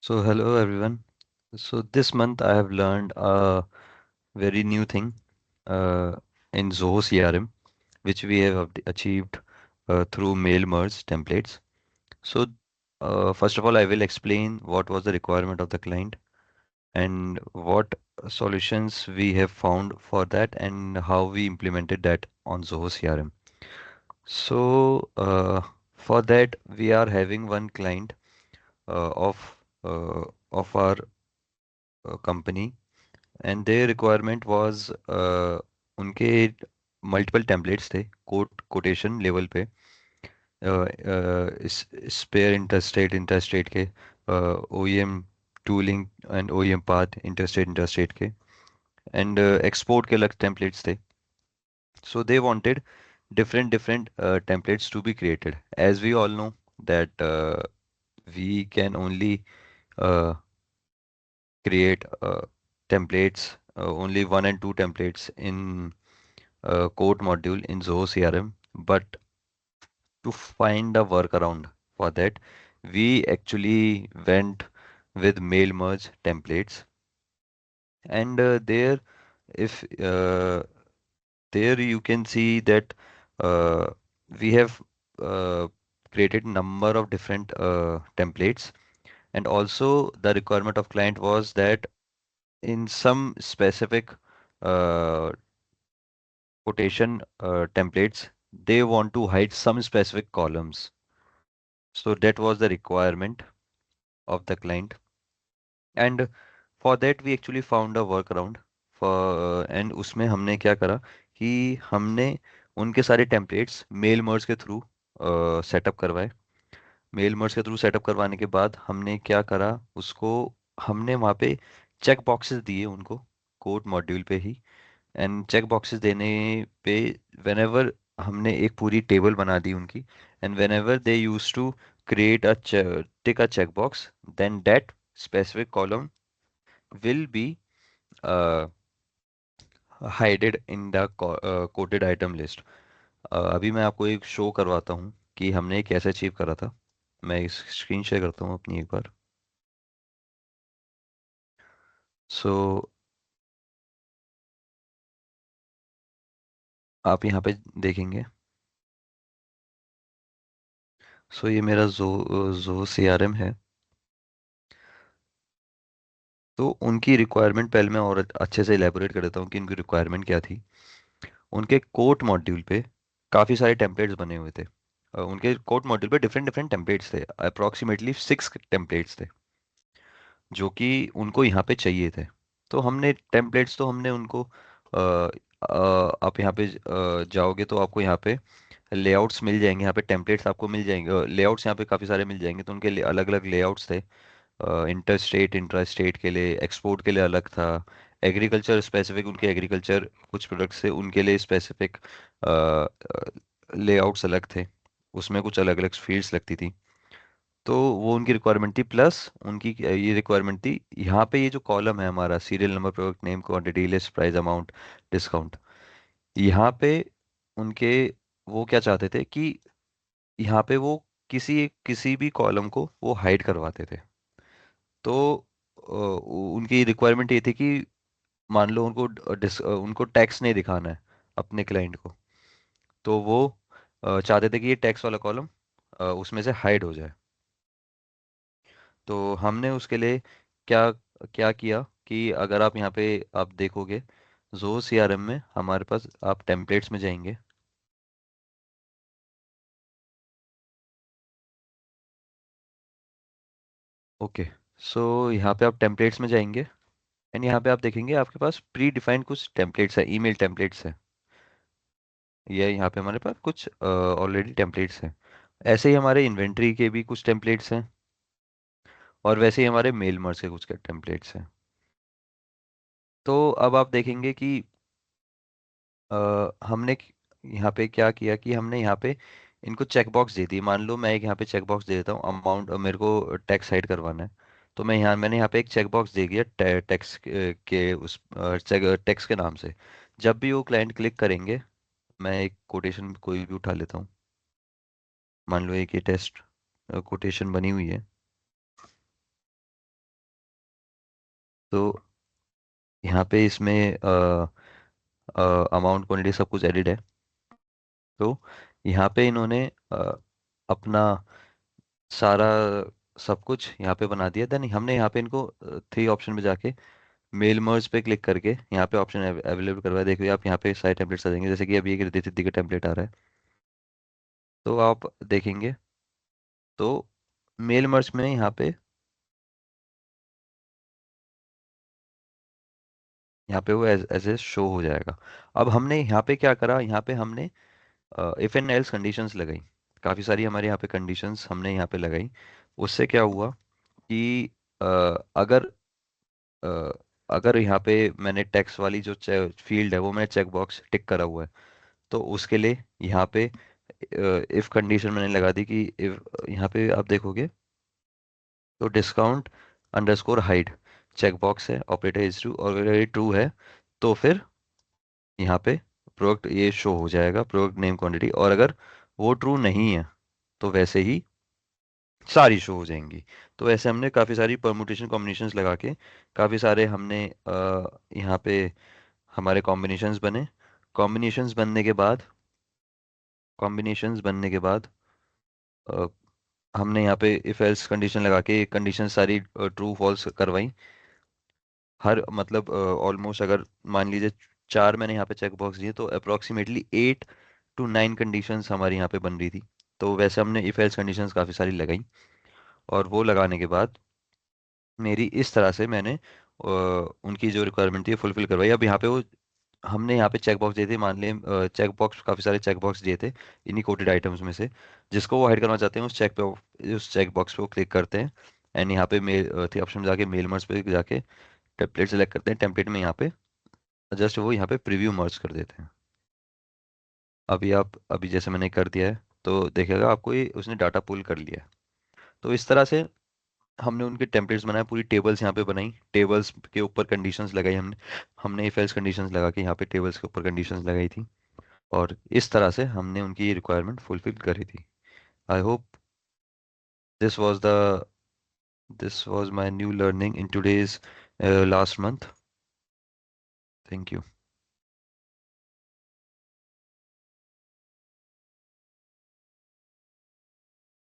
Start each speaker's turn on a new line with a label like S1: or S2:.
S1: So, hello everyone. So, this month I have learned a very new thing uh, in Zoho CRM, which we have achieved through mail merge templates. So, first of all, I will explain what was the requirement of the client and what solutions we have found for that and how we implemented that on Zoho CRM. So, for that, we are having one client uh, of uh, of our company and their requirement was उनके multiple templates थे quotation level पे इस spare interstate interstate के OEM tooling and OEM path interstate interstate के and export के अलग templates थे so they wanted different templates to be created as we all know that we can only uh, create templates only one and two templates in code module in Zoho CRM. But to find a workaround for that, we actually went with mail merge templates. And if there you can see that uh, we have uh, created number of different templates. And also the requirement of client was that in some specific uh, quotation templates, they want to hide some specific columns. So that was the requirement of the client. And for that we actually found a workaround for and उसमें हमने क्या करा कि हमने उनके सारे templates mail merge के through setup करवाए मेल मर्ज के थ्रू सेटअप करवाने के बाद हमने क्या करा उसको हमने वहाँ पे चेक बॉक्सेस दिए उनको कोड मॉड्यूल पे ही एंड चेक बॉक्सेस देने पे व्हेनेवर हमने एक पूरी टेबल बना दी उनकी and whenever they use to create a tick a checkbox then that specific column will be uh, hidden in the quoted item list. अभी मैं आपको एक शो करवाता हूँ कि हमने ये कैसे अचीव करा था मैं स्क्रीन शेयर करता हूँ अपनी एक बार सो आप यहाँ पे देखेंगे सो ये मेरा जो CRM है तो उनकी रिक्वायरमेंट पहले मैं और अच्छे से इलेबोरेट कर देता हूँ कि उनकी रिक्वायरमेंट क्या थी उनके कोट मॉड्यूल पे काफ़ी सारे टेम्पलेट्स बने हुए थे उनके कोट मॉड्यूल पे डिफरेंट डिफरेंट टेम्पलेट्स थे अप्रोक्सीमेटली 6 टेम्पलेट्स थे जो कि उनको यहाँ पे चाहिए थे तो हमने टेम्पलेट्स तो हमने उनको आप यहाँ पे जाओगे तो आपको यहाँ पे लेआउट्स मिल जाएंगे यहाँ पे टेम्पलेट्स आपको मिल जाएंगे लेआउट्स यहाँ पे काफ़ी सारे मिल जाएंगे तो उनके अलग अलग लेआउट्स थे इंटर स्टेट इंट्रा स्टेट के लिए एक्सपोर्ट के लिए अलग था एग्रीकल्चर स्पेसिफिक उनके एग्रीकल्चर कुछ प्रोडक्ट्स थे उनके लिए स्पेसिफिक लेआउट्स अलग थे उसमें कुछ अलग अलग फील्ड्स लगती थी तो वो उनकी रिक्वायरमेंट थी प्लस उनकी ये रिक्वायरमेंट थी यहाँ पे ये जो कॉलम है हमारा serial number product name quantity list price amount discount यहाँ पे उनके वो क्या चाहते थे कि यहाँ पे वो किसी भी कॉलम को वो हाइड करवाते थे तो उनकी रिक्वायरमेंट ये थी कि मान लो उनको टैक्स नहीं दिखाना है अपने क्लाइंट को तो वो चाहते थे कि ये टैक्स वाला कॉलम उसमें से हाइड हो जाए तो हमने उसके लिए क्या क्या किया कि अगर आप यहाँ पे आप देखोगे जो CRM में हमारे पास आप टेम्पलेट्स में जाएंगे ओके सो यहाँ पे आप टेम्पलेट्स में जाएंगे एंड यहाँ पे आप देखेंगे आपके पास प्री डिफाइंड कुछ टेम्पलेट्स है ईमेल टेम्पलेट्स है ये यहाँ पे हमारे पास कुछ ऑलरेडी टेम्पलेट्स हैं ऐसे ही हमारे इन्वेंट्री के भी कुछ टेम्पलेट्स हैं और वैसे ही हमारे मेल मर्ज के कुछ टेम्पलेट्स हैं तो अब आप देखेंगे कि हमने यहाँ पे क्या किया कि हमने यहाँ पे इनको चेकबॉक्स दे दी मान लो मैं एक यहाँ पे चेकबॉक्स दे देता हूँ अमाउंट मेरे को टैक्स हाइड करवाना है तो मैंने यहाँ पे एक चेकबॉक्स दे दिया टैक्स के उस टैक्स के नाम से जब भी वो क्लाइंट क्लिक करेंगे मैं एक कोटेशन कोई भी उठा लेता हूँ मान लो एक ये टेस्ट कोटेशन बनी हुई है तो यहाँ पे इसमें अमाउंट क्वांटिटी सब कुछ एडिड है। तो यहाँ पे इन्होंने अपना सारा सब कुछ यहाँ पे बना दिया। देन हमने यहाँ पे इनको थ्री ऑप्शन में जाके मेल मर्ज पे क्लिक करके यहाँ पे ऑप्शन अवेलेबल करवाया। देखिए आप यहाँ पे सारे टेम्पलेट्स आ जाएंगे, जैसे कि अभी एक रिद्धि सिद्धि का टेम्पलेट आ रहा है। तो आप देखेंगे तो मेल मर्ज में यहाँ पे वो एज ए शो हो जाएगा। अब हमने यहाँ पे क्या करा, यहाँ पे हमने इफ एंड एल्स कंडीशंस लगाई। काफ़ी सारी हमारे यहाँ पे कंडीशंस हमने यहाँ पे लगाई। उससे क्या हुआ कि अ, अगर अ, अगर यहाँ पे मैंने टैक्स वाली जो फील्ड है वो मैंने चेक बॉक्स टिक करा हुआ है, तो उसके लिए यहाँ पे इफ कंडीशन मैंने लगा दी कि इफ यहाँ पे आप देखोगे तो discount underscore hide check box है, ऑपरेटर इज ट्रू, और अगर ये ट्रू है तो फिर यहाँ पे प्रोडक्ट ये शो हो जाएगा, प्रोडक्ट नेम क्वांटिटी। और अगर वो ट्रू नहीं है तो वैसे ही सारी शो हो जाएंगी। तो ऐसे हमने काफ़ी सारी परमुटेशन कॉम्बिनेशंस लगा के काफ़ी सारे हमने यहाँ पे हमारे कॉम्बिनेशंस बनने के बाद अ, हमने यहाँ पे इफ एल्स कंडीशन लगा के कंडीशन सारी ट्रू फॉल्स करवाई। हर मतलब ऑलमोस्ट अगर मान लीजिए चार मैंने यहाँ पे चेक बॉक्स दिए तो अप्रोक्सीमेटली 8 to 9 कंडीशंस हमारी यहाँ पे बन रही थी। तो वैसे हमने इफ एल्स कंडीशंस काफ़ी सारी लगाई, और वो लगाने के बाद मेरी इस तरह से मैंने उनकी जो रिक्वायरमेंट थी फुलफिल करवाई। अब यहाँ पे वो हमने यहाँ पे चेक बॉक्स दिए थे, मान लें चेक बॉक्स काफ़ी सारे चेक बॉक्स दिए थे इन्हीं कोटेड आइटम्स में से। जिसको वो हाइड करना चाहते हैं उस चेक बॉक्स पे वो क्लिक करते हैं। एंड यहाँ पे मेल थी ऑप्शन में जाके मेल मर्ज पे जाके टेम्पलेट सेलेक्ट करते हैं। टेम्पलेट में यहाँ पे जस्ट वो यहाँ पे प्रीव्यू मर्ज कर देते हैं। अभी जैसे मैंने कर दिया है तो देखेगा आपको ये उसने डाटा पुल कर लिया है। तो इस तरह से हमने उनके टेम्पलेट्स बनाए, पूरी टेबल्स यहाँ पे बनाई, टेबल्स के ऊपर कंडीशंस लगाई हमने। हमने इफ एल्स कंडीशंस लगा के यहाँ पे टेबल्स के ऊपर कंडीशंस लगाई थी, और इस तरह से हमने उनकी ये रिक्वायरमेंट फुलफिल करी थी। I hope this was the this was my new learning in today's last month. Thank you.